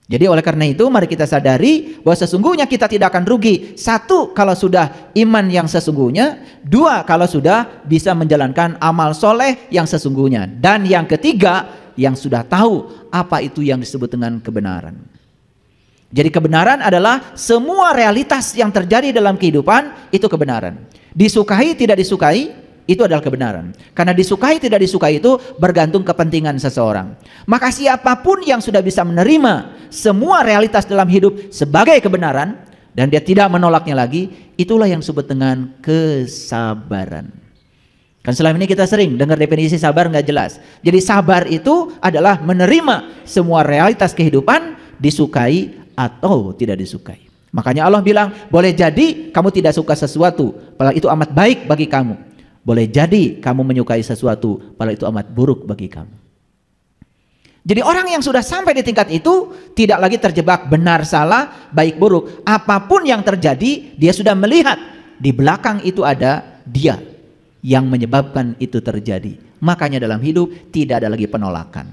Jadi oleh karena itu mari kita sadari bahwa sesungguhnya kita tidak akan rugi. Satu, kalau sudah iman yang sesungguhnya. Dua, kalau sudah bisa menjalankan amal soleh yang sesungguhnya. Dan yang ketiga, yang sudah tahu apa itu yang disebut dengan kebenaran. Jadi kebenaran adalah semua realitas yang terjadi dalam kehidupan itu kebenaran. Disukai tidak disukai itu adalah kebenaran. Karena disukai tidak disukai itu bergantung kepentingan seseorang. Maka siapapun yang sudah bisa menerima semua realitas dalam hidup sebagai kebenaran dan dia tidak menolaknya lagi, itulah yang disebut dengan kesabaran. Kan selama ini kita sering dengar definisi sabar nggak jelas. Jadi sabar itu adalah menerima semua realitas kehidupan, disukai atau tidak disukai. Makanya Allah bilang, boleh jadi kamu tidak suka sesuatu, padahal itu amat baik bagi kamu. Boleh jadi kamu menyukai sesuatu, padahal itu amat buruk bagi kamu. Jadi orang yang sudah sampai di tingkat itu tidak lagi terjebak benar salah, baik buruk. Apapun yang terjadi, dia sudah melihat di belakang itu ada dia yang menyebabkan itu terjadi. Makanya dalam hidup tidak ada lagi penolakan,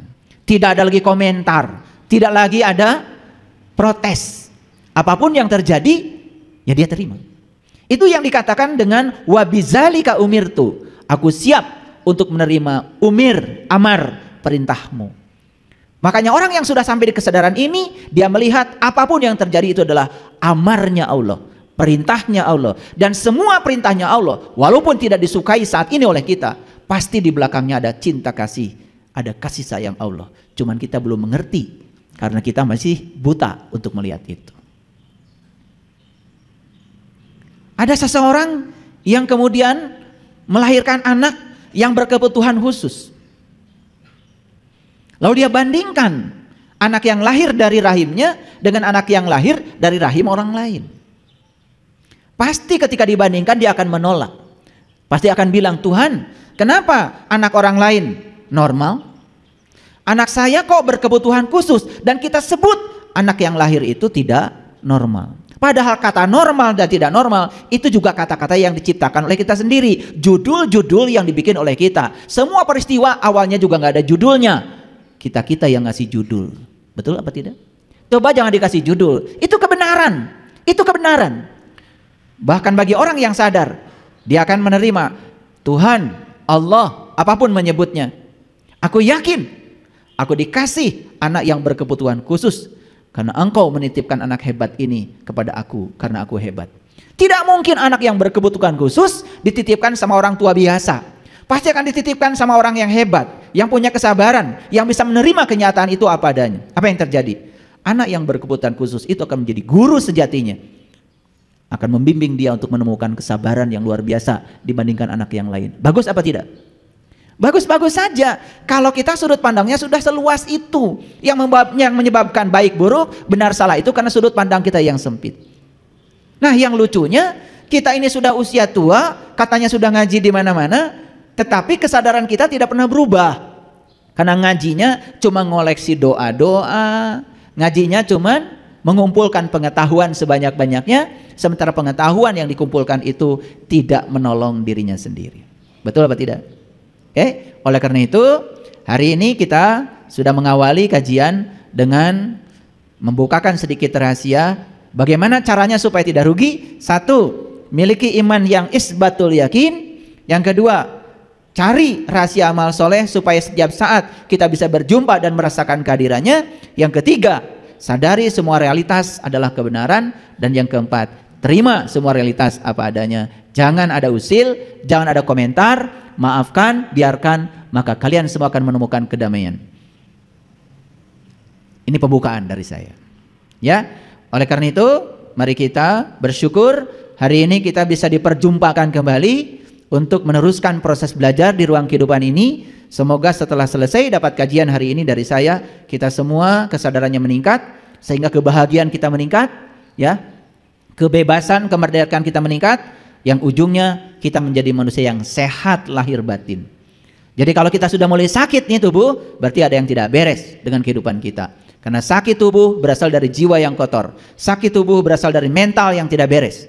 tidak ada lagi komentar, tidak lagi ada protes. Apapun yang terjadi, ya dia terima. Itu yang dikatakan dengan wabizalika umirtu. Aku siap untuk menerima amar perintahmu. Makanya orang yang sudah sampai di kesadaran ini, dia melihat apapun yang terjadi itu adalah amarnya Allah, perintahnya Allah. Dan semua perintahnya Allah, walaupun tidak disukai saat ini oleh kita, pasti di belakangnya ada cinta kasih, ada kasih sayang Allah. Cuman kita belum mengerti karena kita masih buta untuk melihat itu. Ada seseorang yang kemudian melahirkan anak yang berkebutuhan khusus. Lalu dia bandingkan anak yang lahir dari rahimnya dengan anak yang lahir dari rahim orang lain. Pasti ketika dibandingkan dia akan menolak. Pasti akan bilang, Tuhan, kenapa anak orang lain normal? Anak saya kok berkebutuhan khusus dan kita sebut anak yang lahir itu tidak normal. Padahal kata normal dan tidak normal itu juga kata-kata yang diciptakan oleh kita sendiri. Judul-judul yang dibikin oleh kita. Semua peristiwa awalnya juga nggak ada judulnya. Kita yang ngasih judul. Betul apa tidak? Coba jangan dikasih judul. Itu kebenaran. Itu kebenaran. Bahkan bagi orang yang sadar, dia akan menerima Tuhan, Allah, apapun menyebutnya. Aku yakin aku dikasih anak yang berkebutuhan khusus. Karena engkau menitipkan anak hebat ini kepada aku, karena aku hebat. Tidak mungkin anak yang berkebutuhan khusus dititipkan sama orang tua biasa. Pasti akan dititipkan sama orang yang hebat, yang punya kesabaran, yang bisa menerima kenyataan itu apa adanya. Apa yang terjadi? Anak yang berkebutuhan khusus itu akan menjadi guru sejatinya. Akan membimbing dia untuk menemukan kesabaran yang luar biasa dibandingkan anak yang lain. Bagus apa tidak? Bagus-bagus saja kalau kita sudut pandangnya sudah seluas itu. Yang menyebabkan baik buruk, benar salah itu karena sudut pandang kita yang sempit. Nah, yang lucunya kita ini sudah usia tua, katanya sudah ngaji di mana-mana, tetapi kesadaran kita tidak pernah berubah. Karena ngajinya cuma ngoleksi doa-doa, ngajinya cuma mengumpulkan pengetahuan sebanyak-banyaknya, sementara pengetahuan yang dikumpulkan itu tidak menolong dirinya sendiri. Betul apa tidak? Oleh karena itu hari ini kita sudah mengawali kajian dengan membukakan sedikit rahasia bagaimana caranya supaya tidak rugi. Satu, miliki iman yang isbatul yakin. Yang kedua, cari rahasia amal soleh supaya setiap saat kita bisa berjumpa dan merasakan kehadirannya. Yang ketiga, sadari semua realitas adalah kebenaran. Dan yang keempat, terima semua realitas apa adanya. Jangan ada usil, jangan ada komentar. Maafkan, biarkan, maka kalian semua akan menemukan kedamaian. Ini pembukaan dari saya. Ya, oleh karena itu, mari kita bersyukur hari ini kita bisa diperjumpakan kembali untuk meneruskan proses belajar di ruang kehidupan ini. Semoga setelah selesai dapat kajian hari ini dari saya, kita semua kesadarannya meningkat sehingga kebahagiaan kita meningkat, ya. Kebebasan, kemerdekaan kita meningkat. Yang ujungnya kita menjadi manusia yang sehat lahir batin. Jadi kalau kita sudah mulai sakit nih tubuh, berarti ada yang tidak beres dengan kehidupan kita. Karena sakit tubuh berasal dari jiwa yang kotor. Sakit tubuh berasal dari mental yang tidak beres.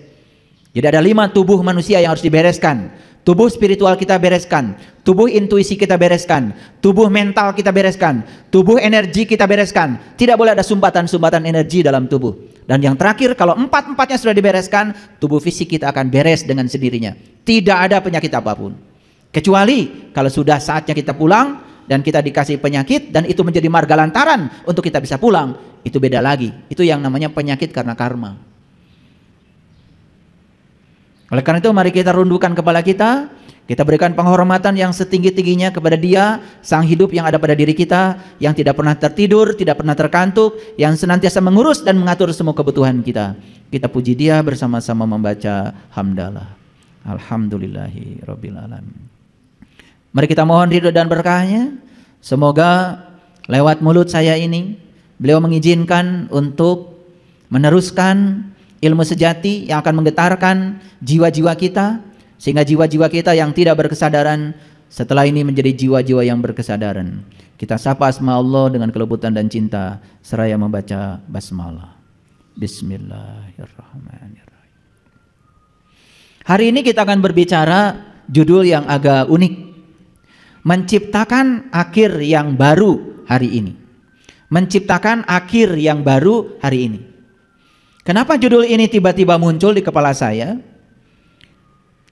Jadi ada 5 tubuh manusia yang harus dibereskan. Tubuh spiritual kita bereskan, tubuh intuisi kita bereskan, tubuh mental kita bereskan, tubuh energi kita bereskan. Tidak boleh ada sumbatan-sumbatan energi dalam tubuh. Dan yang terakhir, kalau empat-empatnya sudah dibereskan, tubuh fisik kita akan beres dengan sendirinya. Tidak ada penyakit apapun. Kecuali kalau sudah saatnya kita pulang dan kita dikasih penyakit dan itu menjadi marga lantaran untuk kita bisa pulang, itu beda lagi. Itu yang namanya penyakit karena karma. Oleh karena itu mari kita rundukkan kepala kita berikan penghormatan yang setinggi-tingginya kepada Dia, Sang Hidup yang ada pada diri kita, yang tidak pernah tertidur, tidak pernah terkantuk, yang senantiasa mengurus dan mengatur semua kebutuhan kita. Kita puji Dia bersama-sama membaca hamdalah. Alhamdulillahi Rabbil Alamin. Mari kita mohon ridho dan berkahnya. Semoga lewat mulut saya ini beliau mengizinkan untuk meneruskan ilmu sejati yang akan menggetarkan jiwa-jiwa kita, sehingga jiwa-jiwa kita yang tidak berkesadaran setelah ini menjadi jiwa-jiwa yang berkesadaran. Kita sapa asma Allah dengan kelebutan dan cinta seraya membaca basmalah. Bismillahirrahmanirrahim. Hari ini kita akan berbicara judul yang agak unik. Menciptakan akhir yang baru hari ini. Menciptakan akhir yang baru hari ini. Kenapa judul ini tiba-tiba muncul di kepala saya?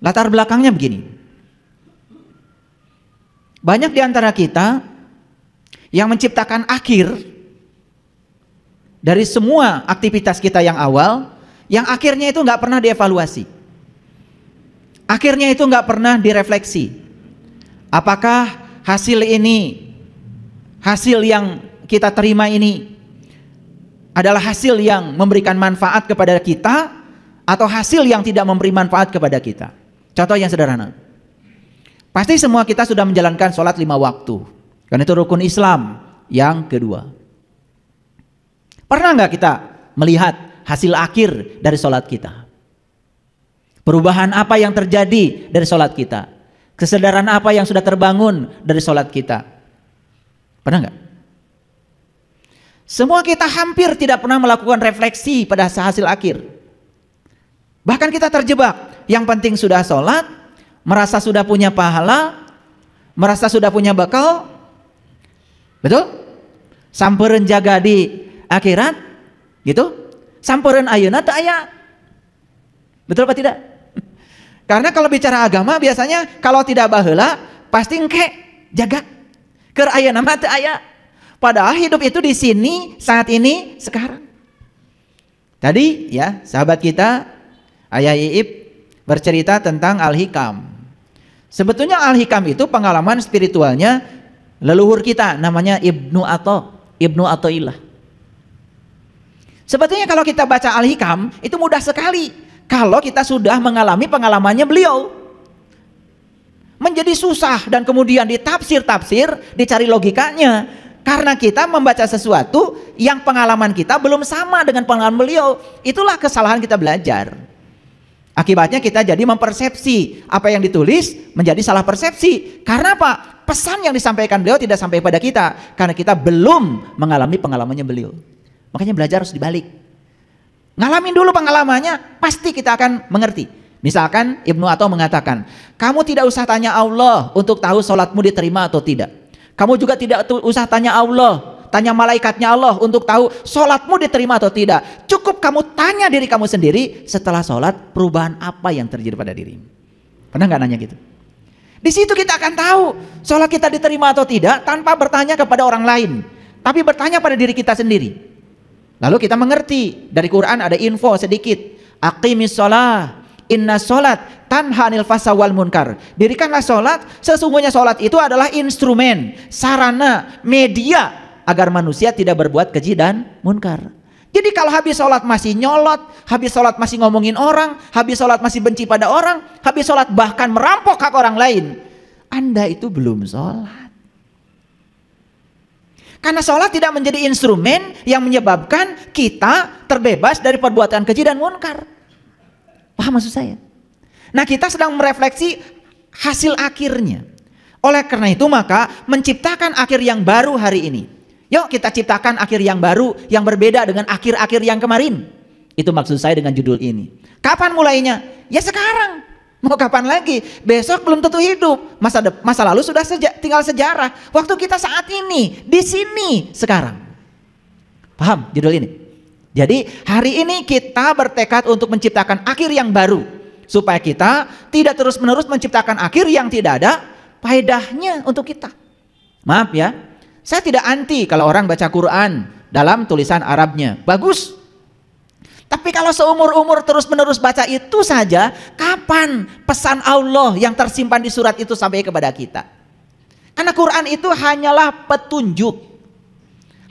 Latar belakangnya begini. Banyak di antara kita yang menciptakan akhir dari semua aktivitas kita yang awal, yang akhirnya itu nggak pernah dievaluasi. Akhirnya itu nggak pernah direfleksi. Apakah hasil ini, hasil yang kita terima ini adalah hasil yang memberikan manfaat kepada kita atau hasil yang tidak memberi manfaat kepada kita. Contoh yang sederhana. Pasti semua kita sudah menjalankan sholat 5 waktu. Karena itu rukun Islam yang kedua. Pernah nggak kita melihat hasil akhir dari sholat kita? Perubahan apa yang terjadi dari sholat kita? Kesadaran apa yang sudah terbangun dari sholat kita? Pernah nggak? Semua kita hampir tidak pernah melakukan refleksi pada hasil akhir. Bahkan kita terjebak. Yang penting sudah sholat, merasa sudah punya pahala, merasa sudah punya bekal. Betul? Sampereun jaga di akhirat, gitu? Sampereun ayeuna teu aya. Betul apa tidak? Karena kalau bicara agama biasanya kalau tidak baheula pasti engke jaga. Keur ayeuna mah teu aya. Padahal hidup itu di sini, saat ini, sekarang. Tadi ya sahabat kita Ayah Iip bercerita tentang Al-Hikam. Sebetulnya Al-Hikam itu pengalaman spiritualnya leluhur kita, namanya Ibnu Athaillah. Sebetulnya kalau kita baca Al-Hikam itu mudah sekali kalau kita sudah mengalami pengalamannya beliau. Menjadi susah dan kemudian ditafsir, dicari logikanya. Karena kita membaca sesuatu yang pengalaman kita belum sama dengan pengalaman beliau. Itulah kesalahan kita belajar. Akibatnya kita jadi mempersepsi apa yang ditulis menjadi salah persepsi. Karena apa? Pesan yang disampaikan beliau tidak sampai pada kita. Karena kita belum mengalami pengalamannya beliau. Makanya belajar harus dibalik. Ngalamin dulu pengalamannya, pasti kita akan mengerti. Misalkan Ibnu Atha mengatakan, kamu tidak usah tanya Allah untuk tahu sholatmu diterima atau tidak. Kamu juga tidak usah tanya Allah, tanya malaikatnya Allah untuk tahu sholatmu diterima atau tidak. Cukup kamu tanya diri kamu sendiri, setelah sholat perubahan apa yang terjadi pada dirimu. Pernah nggak nanya gitu? Di situ kita akan tahu sholat kita diterima atau tidak tanpa bertanya kepada orang lain, tapi bertanya pada diri kita sendiri. Lalu kita mengerti dari Quran ada info sedikit. Aqimis sholat, inna sholat tanha anil fahsya wal munkar. Dirikanlah sholat, sesungguhnya sholat itu adalah instrumen, sarana, media agar manusia tidak berbuat keji dan munkar. Jadi kalau habis sholat masih nyolot, habis sholat masih ngomongin orang, habis sholat masih benci pada orang, habis sholat bahkan merampok hak orang lain, Anda itu belum sholat. Karena sholat tidak menjadi instrumen yang menyebabkan kita terbebas dari perbuatan keji dan munkar. Paham maksud saya? Nah, kita sedang merefleksi hasil akhirnya. Oleh karena itu maka menciptakan akhir yang baru hari ini. Yuk kita ciptakan akhir yang baru yang berbeda dengan akhir-akhir yang kemarin. Itu maksud saya dengan judul ini. Kapan mulainya? Ya sekarang. Mau kapan lagi? Besok belum tentu hidup. Masa lalu sudah tinggal sejarah. Waktu kita saat ini, di sini, sekarang. Paham judul ini? Jadi hari ini kita bertekad untuk menciptakan akhir yang baru. Supaya kita tidak terus-menerus menciptakan akhir yang tidak ada faedahnya untuk kita. Maaf ya, saya tidak anti kalau orang baca Quran dalam tulisan Arabnya. Bagus. Tapi kalau seumur-umur terus-menerus baca itu saja, kapan pesan Allah yang tersimpan di surat itu sampai kepada kita? Karena Quran itu hanyalah petunjuk.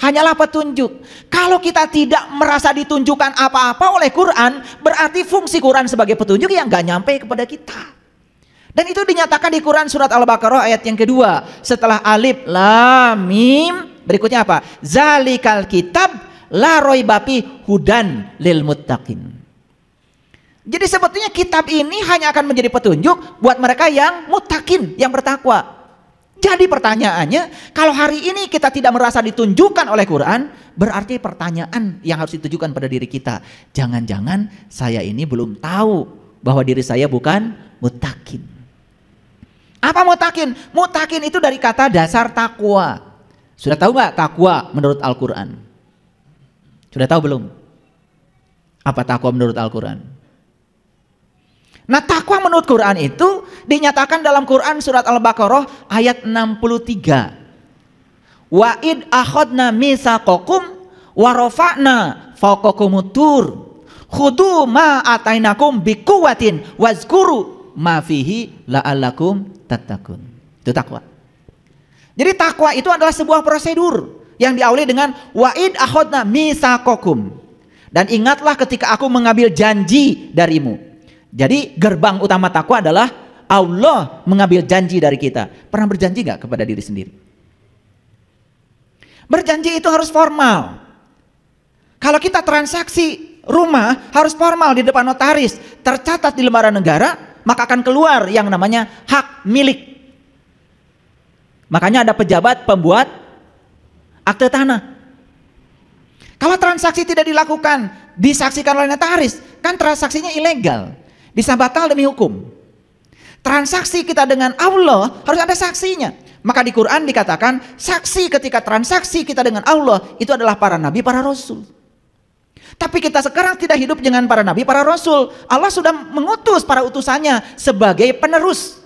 Hanyalah petunjuk. Kalau kita tidak merasa ditunjukkan apa-apa oleh Quran, berarti fungsi Quran sebagai petunjuk yang gak nyampe kepada kita. Dan itu dinyatakan di Quran surat Al-Baqarah ayat yang kedua. Setelah alif, lam, mim, berikutnya apa? Zalikal kitab la roibapi hudan lil muttaqin. Jadi sebetulnya kitab ini hanya akan menjadi petunjuk buat mereka yang muttaqin, yang bertakwa. Jadi pertanyaannya, kalau hari ini kita tidak merasa ditunjukkan oleh Quran, berarti pertanyaan yang harus ditujukan pada diri kita, jangan-jangan saya ini belum tahu bahwa diri saya bukan muttaqin. Apa muttaqin? Muttaqin itu dari kata dasar takwa. Sudah tahu nggak takwa menurut Al-Quran? Sudah tahu belum? Apa takwa menurut Al-Quran? Nah, takwa menurut Quran itu dinyatakan dalam Quran surat Al-Baqarah ayat 63. Wa id akhadna mitsaqakum wa rafa'na fawqakumut tur khudu ma atainakum biquwwatin wazkuru ma fihi la'allakum tattaqun. Itu takwa. Jadi takwa itu adalah sebuah prosedur yang diawali dengan wa'id akhadna mitsaqakum. Dan ingatlah ketika aku mengambil janji darimu. Jadi gerbang utama takwa adalah Allah mengambil janji dari kita. Pernah berjanji gak kepada diri sendiri? Berjanji itu harus formal. Kalau kita transaksi rumah harus formal di depan notaris, tercatat di lembaran negara, maka akan keluar yang namanya hak milik. Makanya ada pejabat pembuat akte tanah. Kalau transaksi tidak dilakukan, disaksikan oleh notaris, kan transaksinya ilegal, bisa batal demi hukum. Transaksi kita dengan Allah harus ada saksinya. Maka di Quran dikatakan saksi ketika transaksi kita dengan Allah itu adalah para nabi, para rasul. Tapi kita sekarang tidak hidup dengan para nabi, para rasul. Allah sudah mengutus para utusannya sebagai penerus.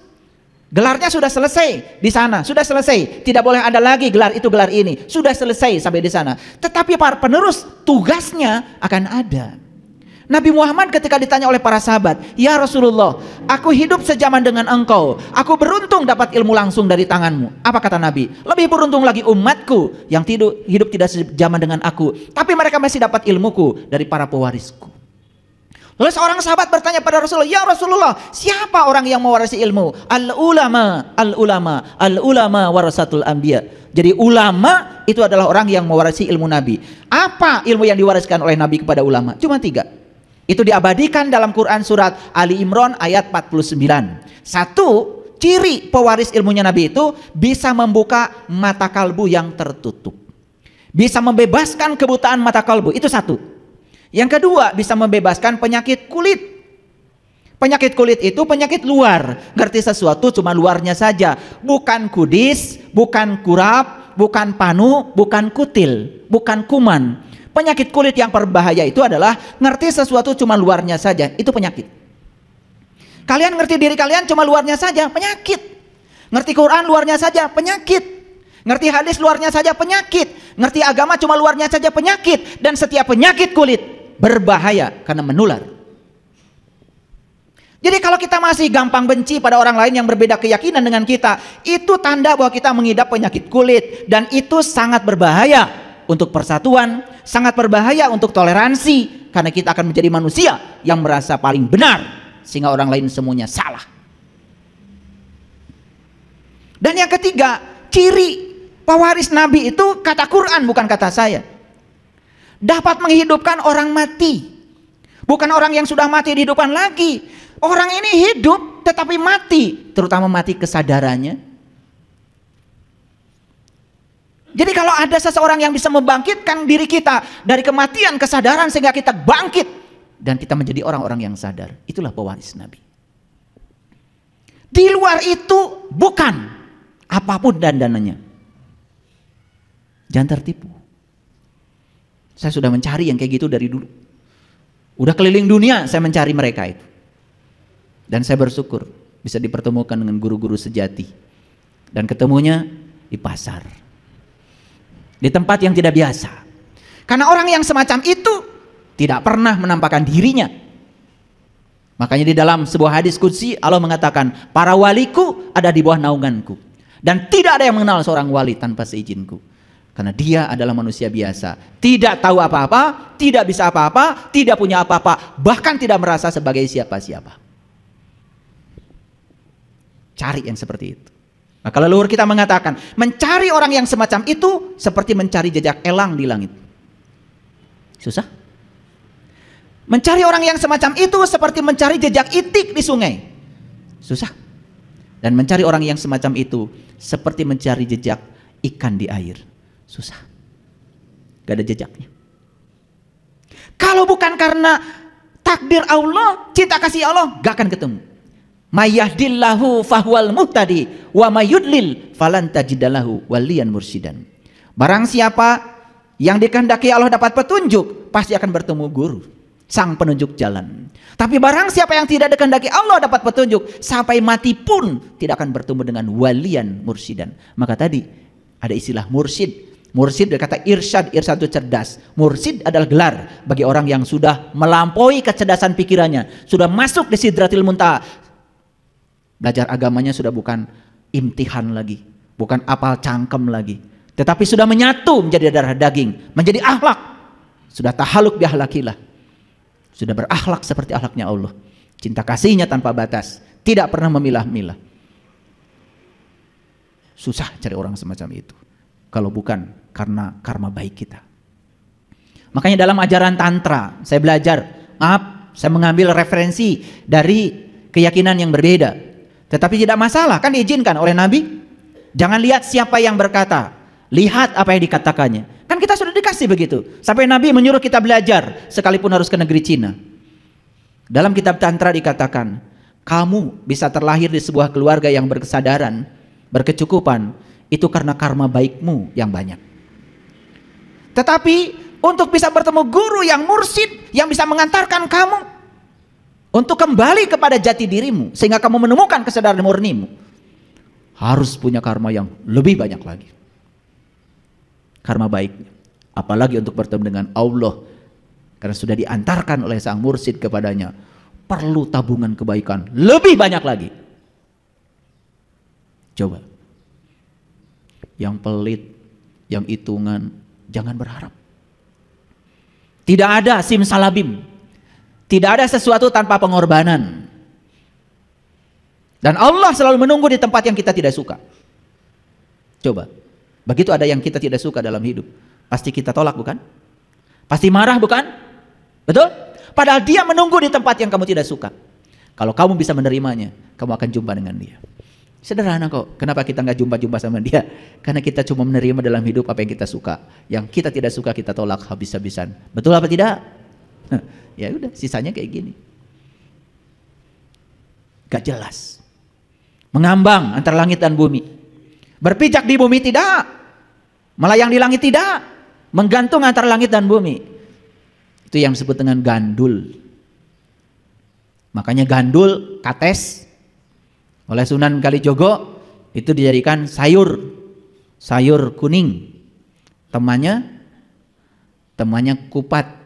Gelarnya sudah selesai di sana, sudah selesai. Tidak boleh ada lagi gelar itu, gelar ini. Sudah selesai sampai di sana. Tetapi para penerus tugasnya akan ada. Nabi Muhammad ketika ditanya oleh para sahabat, "Ya Rasulullah, aku hidup sejaman dengan engkau. Aku beruntung dapat ilmu langsung dari tanganmu." Apa kata Nabi? "Lebih beruntung lagi umatku yang hidup tidak sejaman dengan aku, tapi mereka masih dapat ilmuku dari para pewarisku." Lalu seorang sahabat bertanya pada Rasulullah, "Ya Rasulullah, siapa orang yang mewarisi ilmu?" Al-ulama warasatul anbiya. Jadi ulama itu adalah orang yang mewarisi ilmu Nabi. Apa ilmu yang diwariskan oleh Nabi kepada ulama? Cuma 3. Itu diabadikan dalam Quran surat Ali Imran ayat 49. 1, ciri pewaris ilmunya Nabi itu bisa membuka mata kalbu yang tertutup. Bisa membebaskan kebutaan mata kalbu, itu 1. Yang kedua, bisa membebaskan penyakit kulit. Penyakit kulit itu penyakit luar. Ngerti sesuatu cuma luarnya saja. Bukan kudis, bukan kurap, bukan panu, bukan kutil, bukan kuman. Penyakit kulit yang berbahaya itu adalah ngerti sesuatu cuma luarnya saja. Itu penyakit. Kalian ngerti diri kalian cuma luarnya saja, penyakit. Ngerti Quran luarnya saja, penyakit. Ngerti hadis luarnya saja, penyakit. Ngerti agama cuma luarnya saja, penyakit. Dan setiap penyakit kulit berbahaya karena menular. Jadi kalau kita masih gampang benci pada orang lain yang berbeda keyakinan dengan kita, itu tanda bahwa kita mengidap penyakit kulit. Dan itu sangat berbahaya untuk persatuan, sangat berbahaya untuk toleransi, karena kita akan menjadi manusia yang merasa paling benar sehingga orang lain semuanya salah. Dan yang ketiga, ciri pewaris Nabi itu kata Quran, bukan kata saya. Dapat menghidupkan orang mati. Bukan orang yang sudah mati dihidupkan lagi. Orang ini hidup tetapi mati, terutama mati kesadarannya. Jadi kalau ada seseorang yang bisa membangkitkan diri kita dari kematian kesadaran sehingga kita bangkit dan kita menjadi orang-orang yang sadar, itulah pewaris Nabi. Di luar itu bukan apapun dandanannya. Jangan tertipu. Saya sudah mencari yang kayak gitu dari dulu. Udah keliling dunia saya mencari mereka itu. Dan saya bersyukur bisa dipertemukan dengan guru-guru sejati. Dan ketemunya di pasar. Di tempat yang tidak biasa. Karena orang yang semacam itu tidak pernah menampakkan dirinya. Makanya di dalam sebuah hadis qudsi Allah mengatakan, para waliku ada di bawah naunganku. Dan tidak ada yang mengenal seorang wali tanpa seizinku. Karena dia adalah manusia biasa. Tidak tahu apa-apa, tidak bisa apa-apa, tidak punya apa-apa. Bahkan tidak merasa sebagai siapa-siapa. Cari yang seperti itu. Maka leluhur kita mengatakan, mencari orang yang semacam itu seperti mencari jejak elang di langit. Susah. Mencari orang yang semacam itu seperti mencari jejak itik di sungai. Susah. Dan mencari orang yang semacam itu seperti mencari jejak ikan di air. Susah. Gak ada jejaknya. Kalau bukan karena takdir Allah, cinta kasih Allah, gak akan ketemu. Mayyahdillahu fahuwal muhtadi wa mayyudlil falan tajidalahu waliyan mursidan. Barang siapa yang dikehendaki Allah dapat petunjuk, pasti akan bertemu guru, sang penunjuk jalan. Tapi barang siapa yang tidak dikehendaki Allah dapat petunjuk, sampai mati pun tidak akan bertemu dengan waliyan mursidan. Maka tadi ada istilah mursid. Mursid berkata irsyad, irsyad itu cerdas. Mursid adalah gelar bagi orang yang sudah melampaui kecerdasan pikirannya, sudah masuk di sidratil muntaha. Belajar agamanya sudah bukan imtihan lagi, bukan apal cangkem lagi, tetapi sudah menyatu menjadi darah daging, menjadi akhlak. Sudah tahaluk bi akhlakillah. Sudah berakhlak seperti akhlaknya Allah. Cinta kasihnya tanpa batas, tidak pernah memilah-milah. Susah cari orang semacam itu. Kalau bukan karena karma baik kita. Makanya dalam ajaran tantra saya belajar, saya mengambil referensi dari keyakinan yang berbeda. Tetapi tidak masalah, kan diizinkan oleh Nabi. Jangan lihat siapa yang berkata, lihat apa yang dikatakannya. Kan kita sudah dikasih begitu. Sampai Nabi menyuruh kita belajar sekalipun harus ke negeri Cina. Dalam kitab tantra dikatakan, kamu bisa terlahir di sebuah keluarga yang berkesadaran, berkecukupan, itu karena karma baikmu yang banyak. Tetapi untuk bisa bertemu guru yang mursyid, yang bisa mengantarkan kamu untuk kembali kepada jati dirimu, sehingga kamu menemukan kesadaran murnimu, harus punya karma yang lebih banyak lagi. Karma baiknya. Apalagi untuk bertemu dengan Allah, karena sudah diantarkan oleh sang mursyid kepadanya, perlu tabungan kebaikan lebih banyak lagi. Coba. Yang pelit, yang hitungan, jangan berharap. Tidak ada simsalabim. Tidak ada sesuatu tanpa pengorbanan. Dan Allah selalu menunggu di tempat yang kita tidak suka. Coba, begitu ada yang kita tidak suka dalam hidup, pasti kita tolak, bukan? Pasti marah, bukan? Betul? Padahal dia menunggu di tempat yang kamu tidak suka. Kalau kamu bisa menerimanya, kamu akan jumpa dengan dia. Sederhana kok. Kenapa kita nggak jumpa-jumpa sama dia? Karena kita cuma menerima dalam hidup apa yang kita suka. Yang kita tidak suka kita tolak habis-habisan. Betul apa tidak? Ya udah, sisanya kayak gini. Gak jelas. Mengambang antara langit dan bumi. Berpijak di bumi tidak. Melayang di langit tidak. Menggantung antara langit dan bumi. Itu yang disebut dengan gandul. Makanya gandul, kates, oleh Sunan Kalijogo itu dijadikan sayur kuning. Temannya kupat.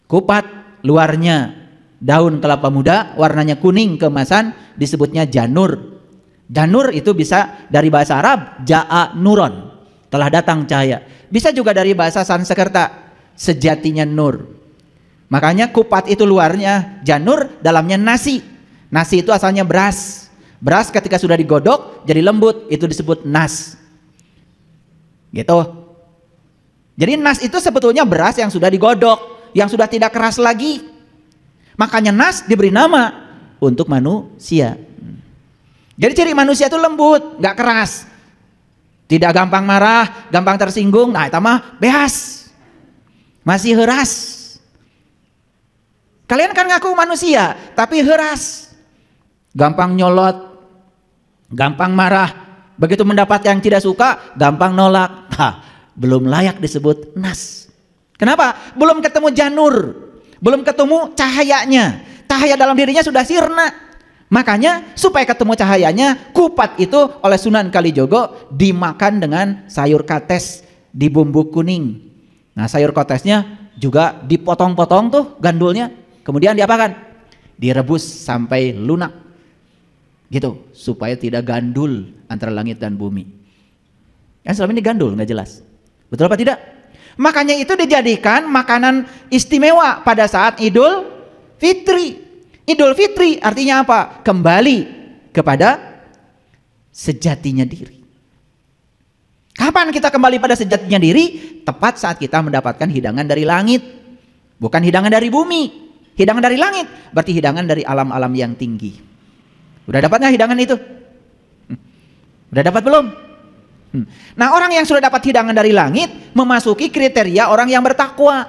Kupat luarnya daun kelapa muda, warnanya kuning keemasan, disebutnya janur. Janur itu bisa dari bahasa Arab ja'a nuron, telah datang cahaya. Bisa juga dari bahasa Sanskerta, sejatinya nur. Makanya kupat itu luarnya janur, dalamnya nasi. Nasi itu asalnya beras. Beras ketika sudah digodok jadi lembut, itu disebut nas. Gitu. Jadi nas itu sebetulnya beras yang sudah digodok, yang sudah tidak keras lagi. Makanya nas diberi nama untuk manusia. Jadi ciri manusia itu lembut, nggak keras. Tidak gampang marah, gampang tersinggung. Nah, itu mah beas. Masih heras. Kalian kan ngaku manusia, tapi heras. gampang nyolot, gampang marah, begitu mendapat yang tidak suka, gampang nolak. Belum layak disebut nas. Kenapa? Belum ketemu janur, belum ketemu cahayanya. Cahaya dalam dirinya sudah sirna. Makanya supaya ketemu cahayanya, kupat itu oleh Sunan Kalijogo dimakan dengan sayur kates dibumbu kuning. Nah, sayur katesnya juga dipotong-potong tuh gandulnya, kemudian diapakan? Direbus sampai lunak. Gitu, supaya tidak gandul antara langit dan bumi. Kan selama ini gandul, nggak jelas. Betul apa tidak? Makanya itu dijadikan makanan istimewa pada saat Idul Fitri. Idul Fitri artinya apa? Kembali kepada sejatinya diri. Kapan kita kembali pada sejatinya diri? Tepat saat kita mendapatkan hidangan dari langit. Bukan hidangan dari bumi. Hidangan dari langit berarti hidangan dari alam-alam yang tinggi. Udah dapatnya hidangan itu? Udah dapat belum? Nah, orang yang sudah dapat hidangan dari langit memasuki kriteria orang yang bertakwa.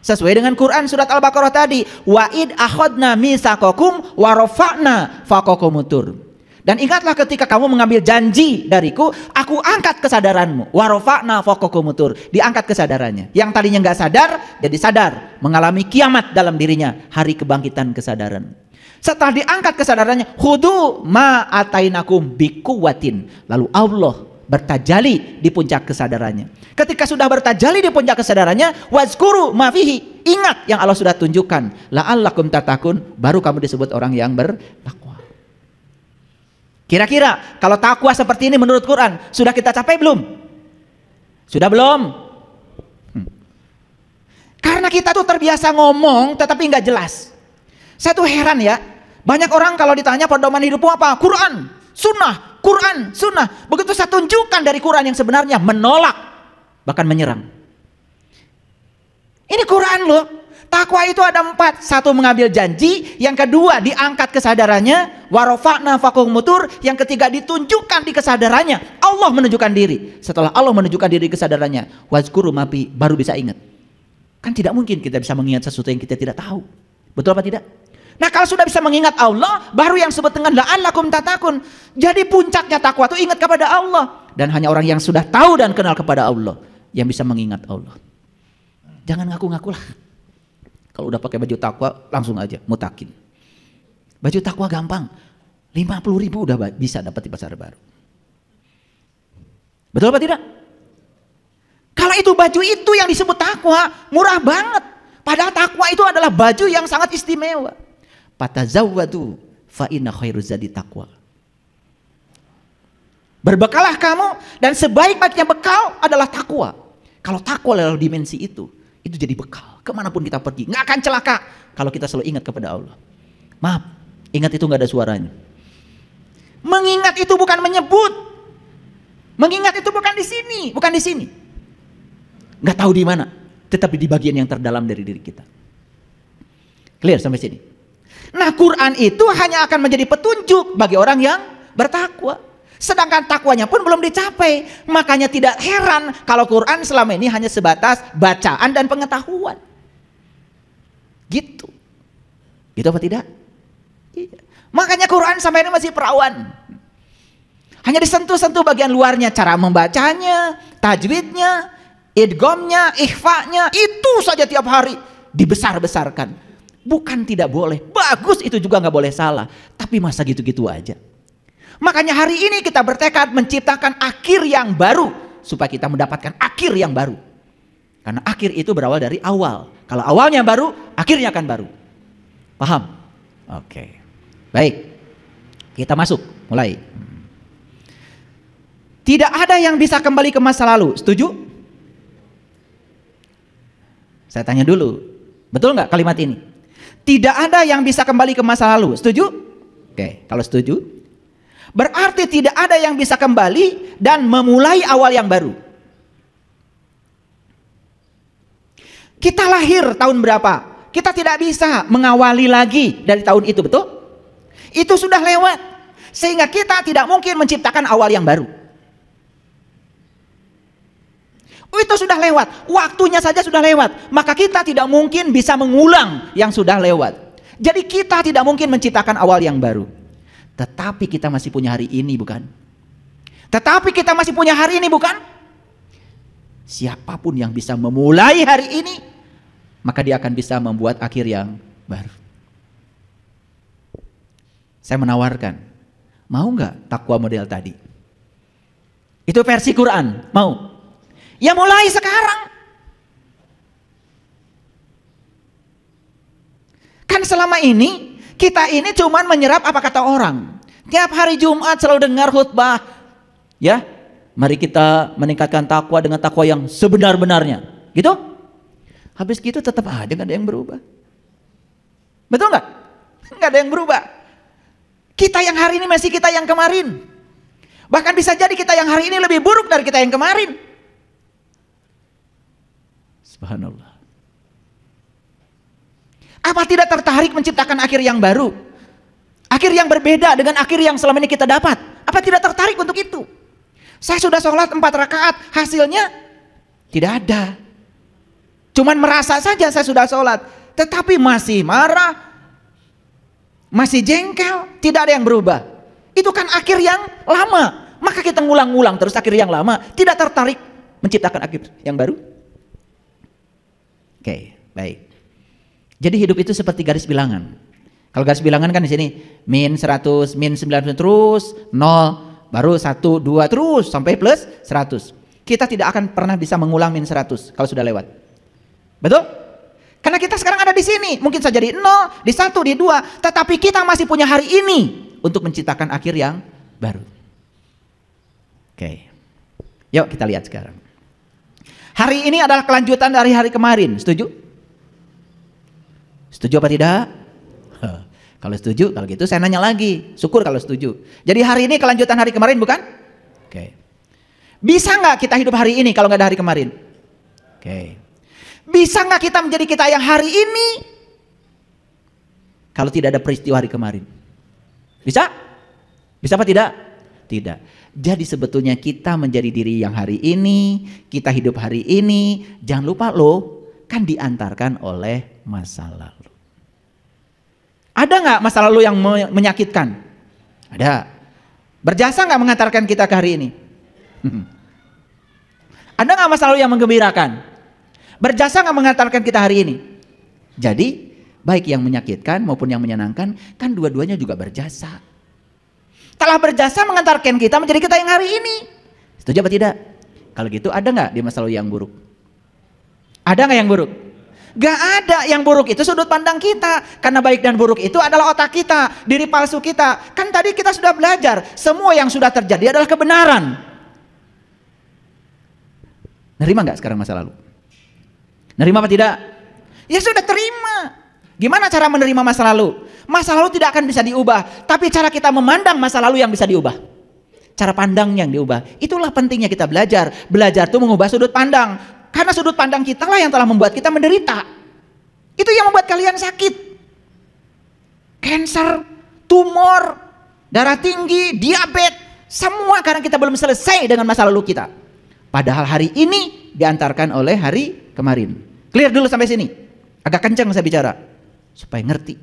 Sesuai dengan Quran surat Al-Baqarah tadi, wa'id akhadna mitsaqakum wa rafa'na faqakumtur. Dan ingatlah ketika kamu mengambil janji dariku, aku angkat kesadaranmu. Wa rafa'na faqakumtur. Diangkat kesadarannya. Yang tadinya nggak sadar jadi sadar, mengalami kiamat dalam dirinya, hari kebangkitan kesadaran. Setelah diangkat kesadarannya, khudu ma atainakum biquwatin. Lalu Allah bertajalli di puncak kesadarannya. Ketika sudah bertajalli di puncak kesadarannya, wazkuru ma fihi, ingat yang Allah sudah tunjukkan, la'allakum tatakun, baru kamu disebut orang yang bertakwa. Kira-kira kalau takwa seperti ini menurut Quran sudah kita capai belum? Sudah belum? Karena kita tuh terbiasa ngomong tetapi nggak jelas. Saya tuh heran ya, banyak orang kalau ditanya pedoman hidupmu apa? Quran, sunnah, Quran, sunnah. Begitu saya tunjukkan dari Quran yang sebenarnya menolak, bahkan menyerang. Ini Quran loh. Takwa itu ada 4. 1 mengambil janji, yang kedua diangkat kesadarannya, warofa'na faqakumtur, yang ketiga ditunjukkan di kesadarannya. Allah menunjukkan diri. Setelah Allah menunjukkan diri kesadarannya, wazkuru mapi, baru bisa ingat. Kan tidak mungkin kita bisa mengingat sesuatu yang kita tidak tahu. Betul apa tidak? Nah, kalau sudah bisa mengingat Allah, baru yang sebut dengan la'allakum tatakun. Jadi puncaknya takwa itu ingat kepada Allah. Dan hanya orang yang sudah tahu dan kenal kepada Allah yang bisa mengingat Allah. Jangan ngaku-ngaku lah. Kalau udah pakai baju takwa, langsung aja mutakin. Baju takwa gampang. 50.000 udah bisa dapat di pasar baru. Betul apa tidak? Kalau itu baju itu yang disebut takwa, murah banget. Padahal takwa itu adalah baju yang sangat istimewa. Fatazawwadu fa inna khairuz zadi taqwa. Berbekalah kamu, dan sebaik-baiknya bekal adalah takwa. Kalau takwa adalah dimensi itu jadi bekal. Kemanapun kita pergi, nggak akan celaka kalau kita selalu ingat kepada Allah. Maaf, ingat itu nggak ada suaranya. Mengingat itu bukan menyebut. Mengingat itu bukan di sini, bukan di sini. Nggak tahu di mana, tetapi di bagian yang terdalam dari diri kita. Clear sampai sini? Nah, Quran itu hanya akan menjadi petunjuk bagi orang yang bertakwa. Sedangkan takwanya pun belum dicapai. Makanya tidak heran kalau Quran selama ini hanya sebatas bacaan dan pengetahuan. Gitu. Gitu apa tidak? Iya. Makanya Quran sampai ini masih perawan. Hanya disentuh-sentuh bagian luarnya, cara membacanya, tajwidnya, idghamnya, ikhfanya, itu saja tiap hari dibesar-besarkan. Bukan tidak boleh, bagus, itu juga nggak boleh salah. Tapi masa gitu-gitu aja. Makanya hari ini kita bertekad menciptakan akhir yang baru, supaya kita mendapatkan akhir yang baru. Karena akhir itu berawal dari awal. Kalau awalnya baru, akhirnya akan baru. Paham? Oke. Baik. Kita masuk, mulai. Tidak ada yang bisa kembali ke masa lalu. Setuju? Saya tanya dulu. Betul nggak kalimat ini? Tidak ada yang bisa kembali ke masa lalu. Setuju? Oke, kalau setuju, berarti tidak ada yang bisa kembali dan memulai awal yang baru. Kita lahir tahun berapa? Kita tidak bisa mengawali lagi dari tahun itu, betul? Itu sudah lewat. Sehingga kita tidak mungkin menciptakan awal yang baru. Itu sudah lewat, waktunya saja sudah lewat. Maka kita tidak mungkin bisa mengulang yang sudah lewat. Jadi kita tidak mungkin menciptakan awal yang baru. Tetapi kita masih punya hari ini, bukan? Tetapi kita masih punya hari ini, bukan? Siapapun yang bisa memulai hari ini, maka dia akan bisa membuat akhir yang baru. Saya menawarkan, mau nggak takwa model tadi? Itu versi Quran, mau? Ya mulai sekarang. Kan selama ini kita ini cuman menyerap apa kata orang. Tiap hari Jumat selalu dengar khutbah, ya, mari kita meningkatkan takwa dengan takwa yang sebenar-benarnya, gitu. Habis gitu tetap aja nggak ada yang berubah. Betul nggak? Nggak ada yang berubah. Kita yang hari ini masih kita yang kemarin. Bahkan bisa jadi kita yang hari ini lebih buruk dari kita yang kemarin. Subhanallah. Apa tidak tertarik menciptakan akhir yang baru? Akhir yang berbeda dengan akhir yang selama ini kita dapat. Apa tidak tertarik untuk itu? Saya sudah sholat 4 rakaat, hasilnya tidak ada. Cuman merasa saja saya sudah sholat, tetapi masih marah, masih jengkel, tidak ada yang berubah. Itu kan akhir yang lama. Maka kita ngulang-ngulang terus akhir yang lama, tidak tertarik menciptakan akhir yang baru. Oke, baik. Jadi hidup itu seperti garis bilangan. Kalau garis bilangan kan di sini min 100, min 90 terus, 0, baru 1, 2 terus sampai plus 100. Kita tidak akan pernah bisa mengulang min 100 kalau sudah lewat. Betul? Karena kita sekarang ada di sini, mungkin saja di 0, di 1, di 2, tetapi kita masih punya hari ini untuk menciptakan akhir yang baru. Oke. Yuk kita lihat sekarang. Hari ini adalah kelanjutan dari hari kemarin, setuju? Setuju apa tidak? Kalau setuju, kalau gitu saya nanya lagi. Syukur kalau setuju. Jadi hari ini kelanjutan hari kemarin, bukan? Oke. Bisa nggak kita hidup hari ini kalau nggak ada hari kemarin? Oke. Bisa nggak kita menjadi kita yang hari ini kalau tidak ada peristiwa hari kemarin? Bisa? Bisa apa tidak? Tidak. Jadi sebetulnya kita menjadi diri yang hari ini, kita hidup hari ini, jangan lupa loh, kan diantarkan oleh masa lalu. Ada nggak masa lalu yang menyakitkan? Ada. Berjasa nggak mengantarkan kita ke hari ini? Ada nggak masa lalu yang menggembirakan? Berjasa nggak mengantarkan kita hari ini? Jadi baik yang menyakitkan maupun yang menyenangkan, kan dua-duanya juga berjasa. Telah berjasa mengantarkan kita menjadi kita yang hari ini. Setuju apa tidak? Kalau gitu ada nggak di masa lalu yang buruk? Ada nggak yang buruk? Gak ada. Yang buruk itu sudut pandang kita. Karena baik dan buruk itu adalah otak kita, diri palsu kita. Kan tadi kita sudah belajar, semua yang sudah terjadi adalah kebenaran. Nerima gak sekarang masa lalu? Nerima apa tidak? Ya sudah, terima. Gimana cara menerima masa lalu? Masa lalu tidak akan bisa diubah, tapi cara kita memandang masa lalu yang bisa diubah. Cara pandang yang diubah. Itulah pentingnya kita belajar. Belajar itu mengubah sudut pandang. Karena sudut pandang kita lah yang telah membuat kita menderita. Itu yang membuat kalian sakit. Kanker, tumor, darah tinggi, diabetes, semua karena kita belum selesai dengan masa lalu kita. Padahal hari ini diantarkan oleh hari kemarin. Clear dulu sampai sini. Agak kencang saya bicara supaya ngerti.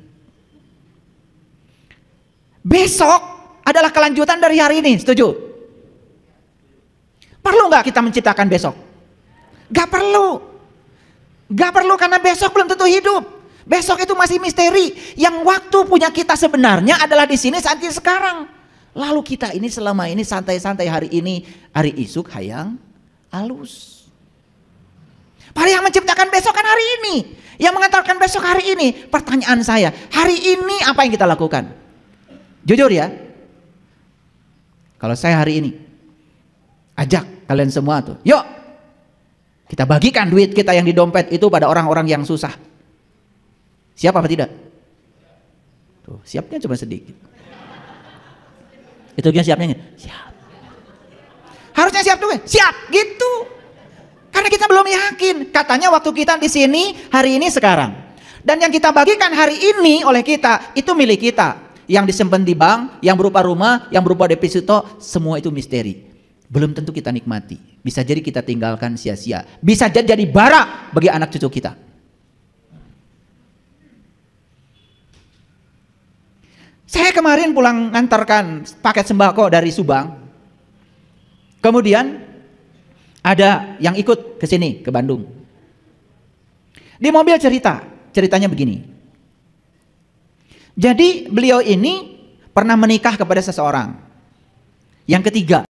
Besok adalah kelanjutan dari hari ini, setuju? Perlu nggak kita menciptakan besok? Gak perlu. Gak perlu karena besok belum tentu hidup. Besok itu masih misteri. Yang waktu punya kita sebenarnya adalah di sini saat ini sekarang. Lalu kita ini selama ini santai-santai, hari ini, hari isuk hayang halus. Padahal yang menciptakan besok kan hari ini. Yang mengantarkan besok hari ini. Pertanyaan saya, hari ini apa yang kita lakukan? Jujur ya. Kalau saya hari ini ajak kalian semua tuh, yuk kita bagikan duit kita yang di dompet itu pada orang-orang yang susah. Siap apa tidak? Tuh, siapnya cuma sedikit. Itu yang siapnya, siap. Harusnya siap tuh, siap gitu. Karena kita belum yakin. Katanya waktu kita di sini hari ini sekarang. Dan yang kita bagikan hari ini oleh kita itu milik kita. Yang disimpan di bank, yang berupa rumah, yang berupa deposito, semua itu misteri. Belum tentu kita nikmati. Bisa jadi kita tinggalkan sia-sia. Bisa jadi bara bagi anak cucu kita. Saya kemarin pulang ngantarkan paket sembako dari Subang. Kemudian ada yang ikut ke sini, ke Bandung. Di mobil ceritanya begini. Jadi beliau ini pernah menikah kepada seseorang. Yang ketiga,